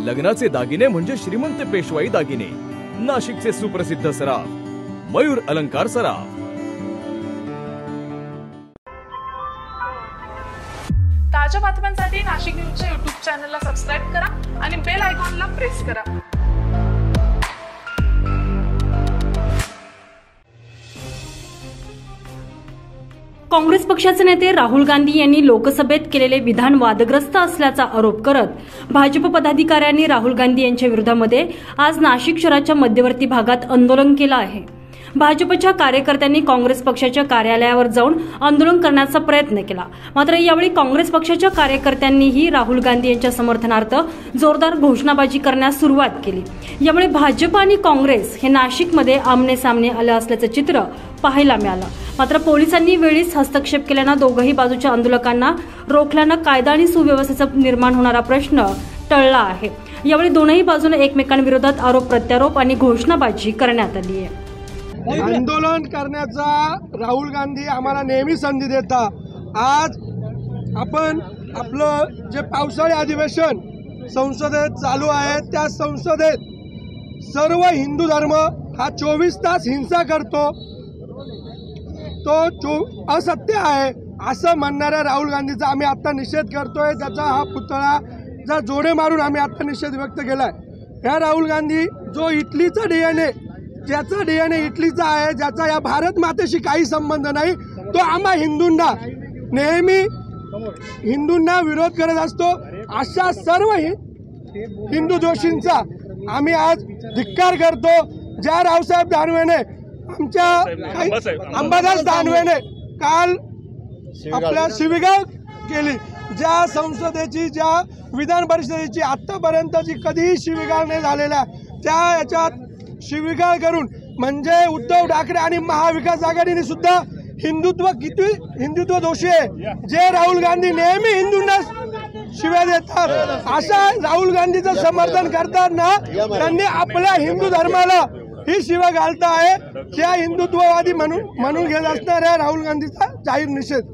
लग्नाचे दागिने म्हणजे श्रीमंत पेशवाई दागिने, नाशिकचे सुप्रसिद्ध सराफ मयूर अलंकार सराफ। ताज्या बातम्यांसाठी नाशिक न्यूजच्या YouTube चॅनलला सबस्क्राइब करा आणि बेल आयकॉनला प्रेस करा। काँग्रेस पक्षाचे नेते राहुल गांधी यांनी लोकसभेत केलेले विधान वादग्रस्त असल्याचा आरोप करत भाजप पदाधिकाऱ्यांनी राहुल गांधी यांच्या विरोधामध्ये आज नाशिक शहराच्या मध्यवर्ती भागात आंदोलन केलं आहे। भाजपच्या कार्यकर्त्यांनी काँग्रेस पक्षाच्या कार्यालयावर जाऊन आंदोलन करण्याचा प्रयत्न केला, मात्र यावेळी काँग्रेस पक्षाच्या कार्यकर्त्यांनीही राहुल गांधी यांच्या समर्थनार्थ जोरदार घोषणाबाजी करण्यास सुरुवात केली। यामुळे भाजप आणि काँग्रेस हे नाशिकमध्ये आमने सामने आले असल्याचं चित्र पाहायला मिळालं। मात्र पोलिसांनी वेळीच हस्तक्षेप केल्यानं दोघही बाजूच्या आंदोलकांना रोखल्यानं कायदा आणि सुव्यवस्थेचा निर्माण होणारा प्रश्न टळला आहे। यावेळी दोनही बाजूने एकमेकांविरोधात आरोप प्रत्यारोप आणि घोषणाबाजी करण्यात आली आहे। आंदोलन करण्याचा राहुल गांधी आम्हाला नेहमी संधी देतात। आज आपण आपलं जे पावसाळी अधिवेशन संसदेत चालू आहे, त्या संसदेत सर्व हिंदू धर्म हा 24 तास हिंसा करतो, तो असत्य आहे असं म्हणणाऱ्या राहुल गांधीचा आम्ही आता निषेध करतोय। त्याचा हा पुतळा जोडे मारून आम्ही आता निषेध व्यक्त केलाय। ह्या राहुल गांधी जो इटलीचा DNA, ज्याचा DNA इटलीचा आहे, ज्याचा या भारत मातेशी काही संबंध नाही, तो आम्हा हिंदूंना नेहमी विरोध करत असतो। अशा सर्व हिंदू दोषींचा आम्ही आज धिक्कार करतो। ज्या रावसाहेब दानवेने आमच्या अंबादास दानवेने काल आपल्या शिवीगाळ केली, ज्या संसदेची, ज्या विधान परिषदेची आतापर्यंतची कधीही शिवीगाळ नाही झालेल्या, त्या याच्यात शिवीगाळ करून म्हणजे उद्धव ठाकरे आणि महाविकास आघाडीने सुद्धा हिंदुत्व दोषी आहे। जे राहुल गांधी नेहमी हिंदूंना शिव्या देतात, अशा राहुल गांधीचं समर्थन करताना त्यांनी आपल्या हिंदू धर्माला ही शिव्या घालता आहे। त्या हिंदुत्ववादी म्हणून घेत असणाऱ्या राहुल गांधीचा जाहीर निषेध।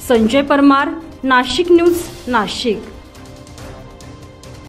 संजय परमार, नाशिक न्यूज, नाशिक।